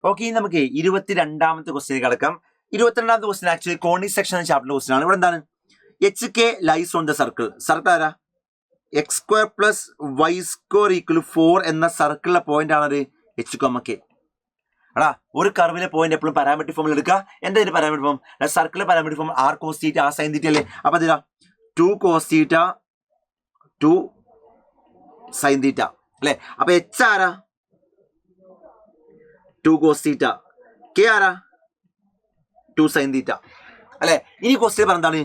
Okay, നമുക്ക് 22ാമത്തെ question കിടക്കാം. 22ാമത്തെ ക്വസ്റ്റ്യൻ ആക്ച്വലി കോണിക് സെക്ഷൻ എന്ന ചാപ്റ്റർ ക്വസ്റ്റ്യൻ ആണ്. ഇവിടെ എന്താണ് H K lies on the circle. Circle ആരാ? X square plus y square equal 4 എന്ന സർക്കിളിലെ പോയിന്റ് ആണ് എച്ച് കോമ കെ. എടാ, ഒരു കർവിലെ പോയിന്റ് എപ്പോഴും പാരാമെട്രിക് ഫോമിൽ എടുക്കുക. എന്തായാലും പാരാമെട്രിക് ഫോം സർക്കിളിലെ parametric form r cos theta r sine theta അല്ലേ? അപ്പൊ അതിലാ 2 കോസ് തീറ്റ 2 സൈൻ തീറ്റ അല്ലെ? അപ്പൊ എച്ച് ആരാ? 2 കോസ് തീറ്റ. കെ ആരാ? 2 സൈൻ തീറ്റ അല്ലെ? ഇനി ക്വസ്റ്റ്യൻ പറഞ്ഞതാണ്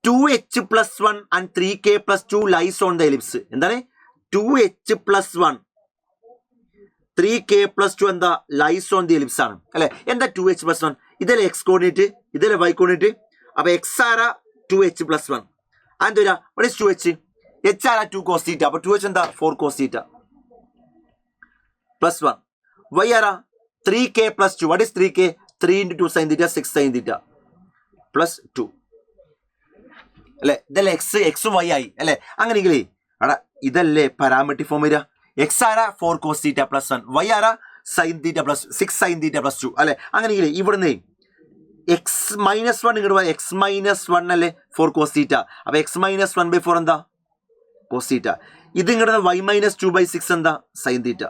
2h plus 1 and 3k plus 2 lies on the ellipse. എന്താണ്? 2h plus 1 3k plus 2 എന്താ? lies on the ellipse ആണ് അല്ലെ? എന്താ 2h plus 1? ഇതല്ലേ x കോർഡിനേറ്റ്, ഇതല്ലേ y കോർഡിനേറ്റ്. അപ്പൊ x ആരാ? 2h plus 1. and what is 2h? h ആരാ? 2 cos theta. അപ്പൊ 2h എന്താ? 4 cos theta plus 1. y ആരാ? 3k plus 2. what is 3k? 3 into 2 sin theta 6 sin theta plus 2 അല്ലെ? ഇതല്ലേ എക്സും വൈ ആയി അല്ലെ? അങ്ങനെയെങ്കിലേ അടാ ഇതല്ലേ പാരാമെട്രിക് ഫോം വരിക. എക്സ് ആരാ? 4 cos theta plus 1. വൈ ആരാ? sin theta plus 6 sin theta plus 2 അല്ലെ? അങ്ങനെയെങ്കിലേ ഇവിടുന്ന് എക്സ് മൈനസ് 1 ഇങ്ങോട്ട് പോയാൽ എക്സ് മൈനസ് 1 അല്ലേ 4 cos theta. അപ്പൊ എക്സ് മൈനസ് 1/4 എന്താ? cos theta. ഇത് ഇങ്ങോട്ട് y മൈനസ് 2/6 എന്താ? sin theta.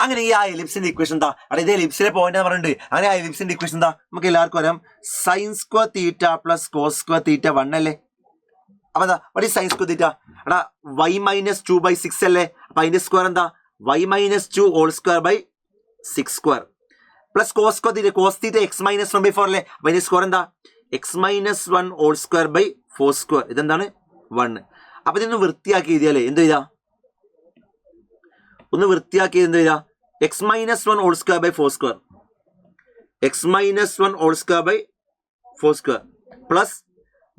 അങ്ങനെ ഈ ആ എലിപ്സിന്റെ ഇക്വേഷൻ എന്താ? അവിടെ ഇത് എലിപ്സിലെ പോയിന്റ് എന്ന് പറഞ്ഞിട്ടുണ്ട്. അങ്ങനെ ആ എലിപ്സിന്റെ ഇക്വേഷൻ എന്താ? നമുക്ക് എല്ലാവർക്കും അറിയാം. Sine square theta plus cos square theta 1 അല്ലേ? അപ്പൊ എന്താ വടി സൈൻ സ്ക്വയർ തീറ്റ? എടാ y മൈനസ് 2/6 അല്ലേ? അപ്പൊ അതിന്റെ സ്ക്വയർ എന്താ? y minus 2 whole square by 6 square plus cos square theta. Cos theta x minus 1/4 അല്ലേ? അപ്പൊ അതിന്റെ സ്ക്വയർ എന്താ? X minus 1 whole square by 4 square. ഇതെന്താണ്? 1. അപ്പൊ ഇതൊന്ന് വൃത്തിയാക്കി എഴുതിയാലേ എന്ത് ചെയ്താ? ഒന്ന് വൃത്തിയാക്കി എന്ത് ചെയ്താ? X minus 1 whole square by 4 square x minus 1 whole square by 4 square plus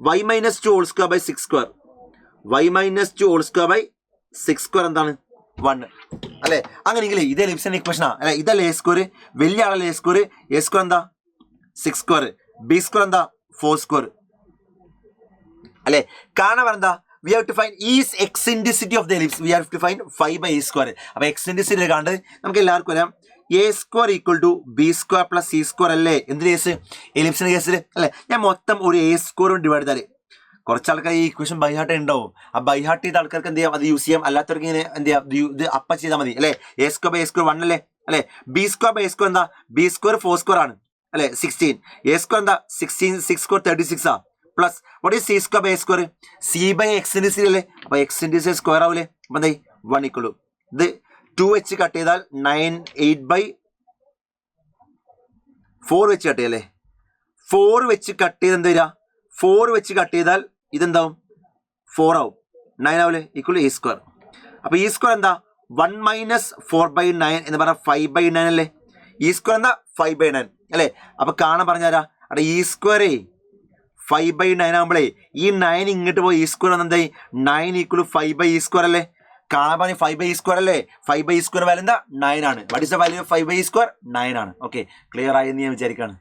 y minus 2 whole square by 6 square y minus 2 whole square by 6 square എന്താണ്? 1 അല്ലെ? അങ്ങനെയെങ്കിൽ ഇത് എലിപ്സിന്റെ ഇക്വേഷനാ അല്ലെ? ഇതല്ലേ എ സ്ക്വയർ? വലിയ ആളല്ലേ എ സ്ക്വയർ? എ സ്ക്വയർ എന്താ? 6 square. B square എന്താ? 4 സ്ക്വയർ അല്ലെ? കാണാൻ എന്താ? we have to find is eccentricity of the ellipse. we have to find 5/a square. അപ്പൊ eccentricity കണ്ട് നമുക്ക് എല്ലാവർക്കും അറിയാം a square equal to b square plus c square അല്ലേ? എന്തിന്റെ കേസ്? എലിപ്സിന്റെ കേസിൽ അല്ലെ? ഞാൻ മൊത്തം ഒരു a square ഡിവൈഡ് ചെയ്താൽ കുറച്ച് ആൾക്കാർ ഈ ഇക്വേഷൻ ബൈഹാർട്ട് ഉണ്ടാവും. ആ ബൈഹാർട്ട് ചെയ്ത ആൾക്കാർക്ക് എന്ത് ചെയ്യാം? അത് യൂസ് ചെയ്യാം. അല്ലാത്തവർക്ക് ഇങ്ങനെ എന്ത് ചെയ്യാം? ഇത് അപ്പ ചെയ്താൽ മതി അല്ലെ? a square by a square 1 അല്ലേ? അല്ലെ? b square by a square എന്താ? b square 4 square ആണ് അല്ലെ? 16. a square എന്താ? 16 6 square 36 ആ. Plus what is c square by a square? c by eccentricity അല്ലേ? അപ്പൊ eccentricity സ്ക്വയർ ആവൂലേ? അപ്പൊ എന്തായി? 1 equal to ഇത് 2h കട്ട് ചെയ്താൽ 9 8/4 വെച്ച് കട്ട് ചെയ്യല്ലേ? 4 വെച്ച് കട്ട് ചെയ്ത് എന്ത് വരിക? 4 വെച്ച് കട്ട് ചെയ്താൽ ഇതെന്താവും? 4 ആവും. 9 ആവൂലേ? Equal a square. അപ്പൊ ഈ സ്ക്വയർ എന്താ? 1 മൈനസ് 4/9 എന്ന് പറഞ്ഞാൽ 5/9 അല്ലേ? ഈ സ്ക്വയർ എന്താ? 5/9 അല്ലേ? അപ്പൊ കാണാൻ പറഞ്ഞാരാ? അവിടെ ഈ സ്ക്വയറേ 5/9 ആകുമ്പോഴേ ഈ 9 ഇങ്ങോട്ട് പോയി ഈ സ്ക്വയർ എന്തായി? 9 ഈക്വൽ 5/e സ്ക്വയർ അല്ലേ? കാണാൻ പറഞ്ഞ 5/e സ്ക്വയർ അല്ലേ? 5/e സ്ക്വയർ വാല്യൂ എന്താ? 9 ആണ്. What is the value of 5/e square? 9 ആണ്. ഓക്കെ, ക്ലിയർ ആയി എന്ന് ഞാൻ വിചാരിക്കാണ്.